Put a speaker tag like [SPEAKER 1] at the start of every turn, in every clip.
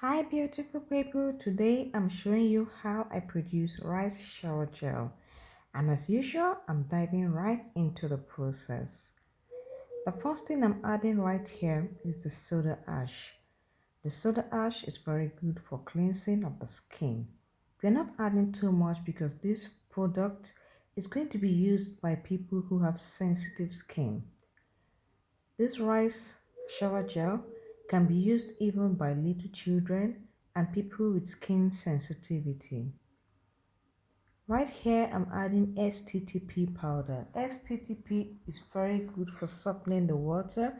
[SPEAKER 1] Hi beautiful people, today I'm showing you how I produce rice shower gel, and as usual I'm diving right into the process. The first thing I'm adding right here is the soda ash. The soda ash is very good for cleansing of the skin. We're not adding too much because this product is going to be used by people who have sensitive skin. This rice shower gel can be used even by little children and people with skin sensitivity. Right here, I'm adding STTP powder. STTP is very good for softening the water,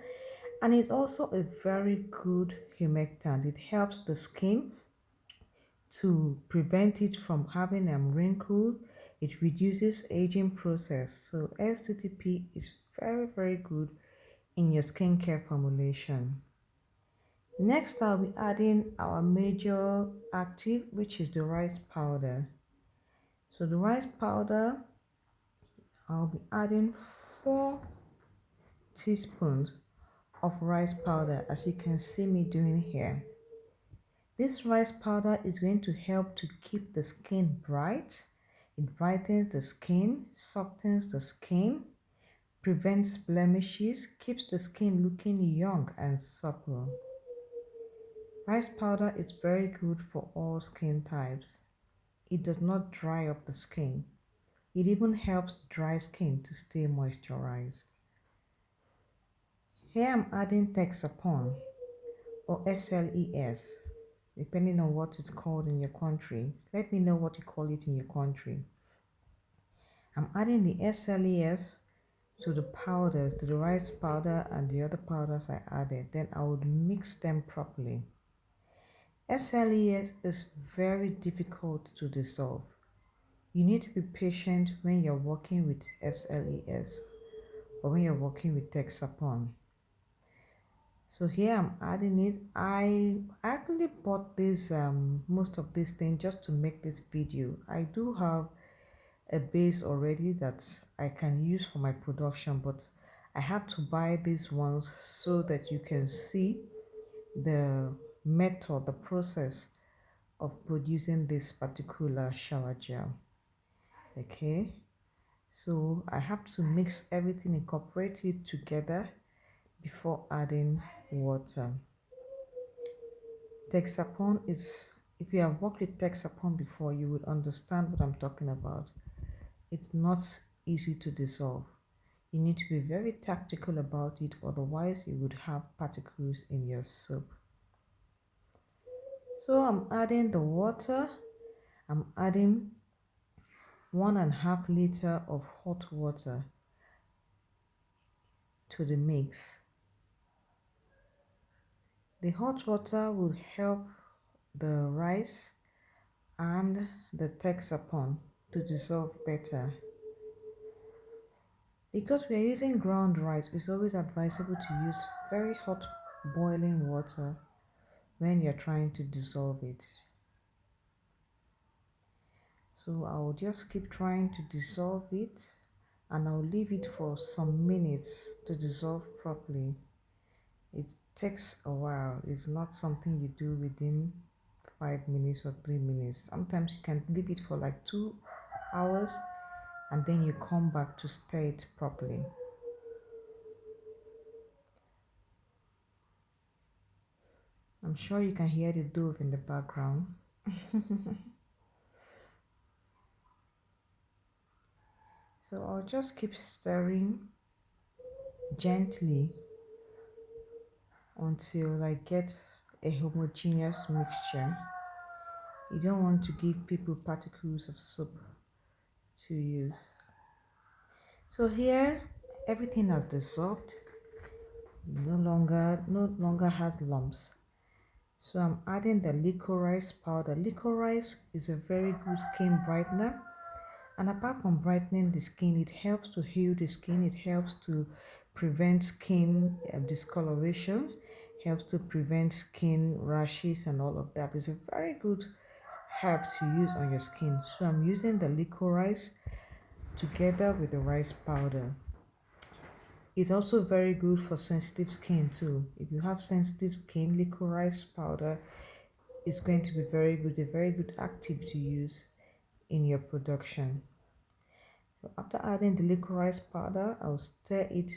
[SPEAKER 1] and it's also a very good humectant. It helps the skin to prevent it from having a wrinkle. It reduces aging process. So STTP is very good in your skincare formulation. Next, I'll be adding our major active, which is the rice powder. So the rice powder, I'll be adding 4 teaspoons of rice powder, as you can see me doing here. This rice powder is going to help to keep the skin bright. It brightens the skin, softens the skin, prevents blemishes, keeps the skin looking young and supple. Rice powder is very good for all skin types. It does not dry up the skin. It even helps dry skin to stay moisturized. Here I'm adding Texapon or SLES, depending on what it's called in your country. Let me know what you call it in your country. I'm adding the SLES to the powders, to the rice powder and the other powders I added. Then I would mix them properly. SLES is very difficult to dissolve. You need to be patient when you're working with SLES or when you're working with Texapon. So here I'm adding it. I actually bought this most of this thing just to make this video. I do have a base already that I can use for my production, but I had to buy these ones so that you can see the method, the process of producing this particular shower gel. Okay, so I have to mix everything, incorporate it together before adding water. Texapon is, if you have worked with Texapon before, you would understand what I'm talking about. It's not easy to dissolve. You need to be very tactical about it, otherwise you would have particles in your soap. So I'm adding the water. I'm adding 1.5 liters of hot water to the mix. The hot water will help the rice and the Texapon to dissolve better. Because we are using ground rice, it's always advisable to use very hot boiling water when you're trying to dissolve it. So I'll just keep trying to dissolve it, and I'll leave it for some minutes to dissolve properly. It takes a while. It's not something you do within 5 minutes or 3 minutes. Sometimes you can leave it for like 2 hours and then you come back to stir it properly. I'm sure you can hear the dove in the background. So I'll just keep stirring gently until I get a homogeneous mixture. You don't want to give people particles of soap to use. So here everything has dissolved, no longer has lumps. So I'm adding the licorice powder. Licorice is a very good skin brightener, and apart from brightening the skin, it helps to heal the skin. It helps to prevent skin discoloration, helps to prevent skin rashes and all of that. It's a very good herb to use on your skin. So I'm using the licorice together with the rice powder. It's also very good for sensitive skin too. If you have sensitive skin, licorice powder is going to be very good, a very good active to use in your production. So after adding the licorice powder, I'll stir it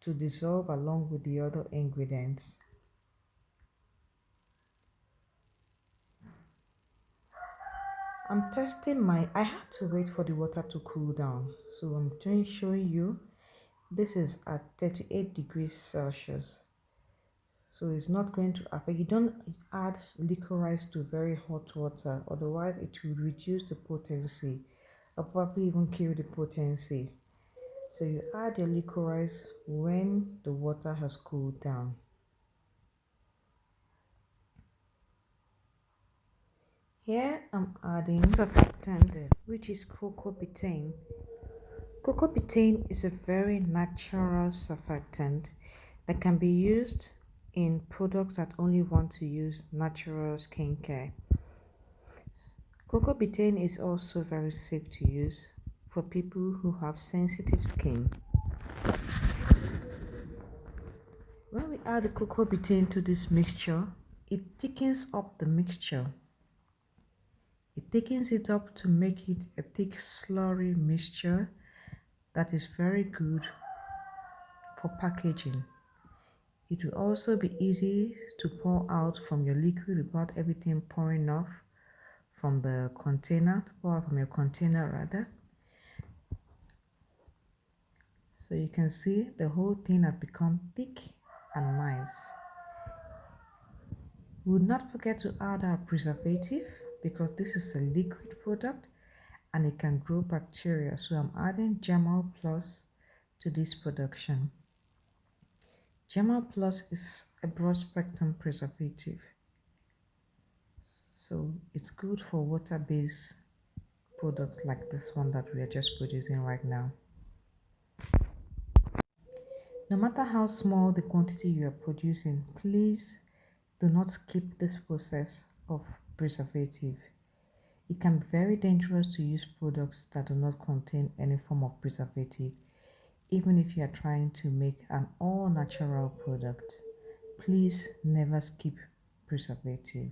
[SPEAKER 1] to dissolve along with the other ingredients. I'm testing I had to wait for the water to cool down. So I'm showing you, this is at 38 degrees Celsius. So it's not going to affect, you don't add licorice to very hot water, otherwise it will reduce the potency or probably even kill the potency. So you add your licorice when the water has cooled down. Here I'm adding surfactant, which is cocoa betaine. Cocoa betaine is a very natural surfactant that can be used in products that only want to use natural skincare. Cocoa betaine is also very safe to use for people who have sensitive skin. When we add the cocoa betaine to this mixture, it thickens up the mixture. It thickens it up to make it a thick slurry mixture that is very good for packaging. It will also be easy to pour out from your liquid without everything pouring off from the container, pour out from your container rather. So you can see the whole thing has become thick and nice. We would not forget to add our preservative because this is a liquid product and it can grow bacteria. So I'm adding Germal Plus to this production. Germal Plus is a broad spectrum preservative. So it's good for water-based products like this one that we are just producing right now. No matter how small the quantity you are producing, please do not skip this process of preservative. It can be very dangerous to use products that do not contain any form of preservative, even if you are trying to make an all-natural product. Please never skip preservative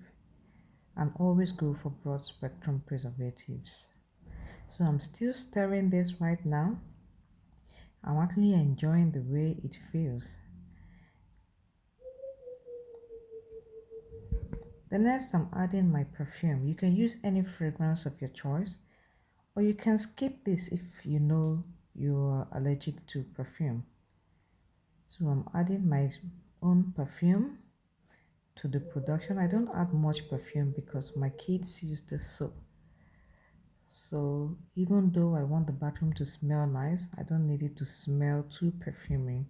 [SPEAKER 1] and always go for broad spectrum preservatives. So I'm still stirring this right now. I'm actually enjoying the way it feels. The next I'm adding my perfume. You can use any fragrance of your choice, or you can skip this if you know you're allergic to perfume. So I'm adding my own perfume to the production. I don't add much perfume because my kids use the soap. So even though I want the bathroom to smell nice, I don't need it to smell too perfumey.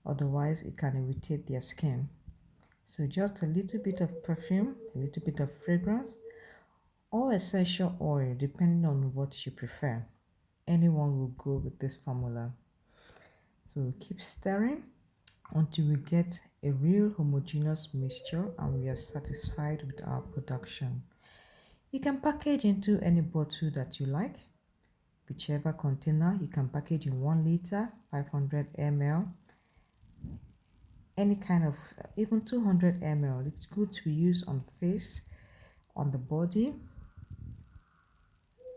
[SPEAKER 1] Otherwise, it can irritate their skin. So just a little bit of perfume, a little bit of fragrance, or essential oil, depending on what you prefer. Anyone will go with this formula. So keep stirring until we get a real homogeneous mixture and we are satisfied with our production. You can package into any bottle that you like, whichever container. You can package in 1 liter, 500 ml, any kind of, even 200 ml. It's good to use on face, on the body,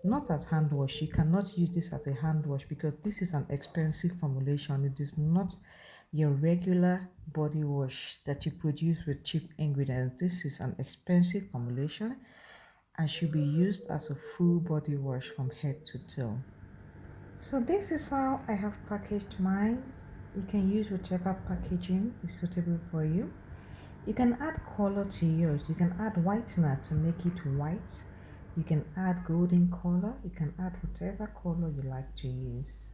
[SPEAKER 1] not as hand wash. You cannot use this as a hand wash because this is an expensive formulation. It is not your regular body wash that you produce with cheap ingredients. This is an expensive formulation and should be used as a full body wash from head to toe. So this is how I have packaged mine. You can use whichever packaging is suitable for you. You can add color to yours. You can add whitener to make it white. You can add golden color. You can add whatever color you like to use.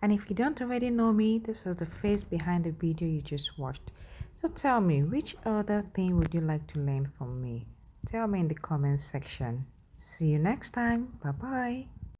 [SPEAKER 1] And if you don't already know me, this is the face behind the video you just watched. So tell me, which other thing would you like to learn from me? Tell me in the comment section. See you next time. Bye bye.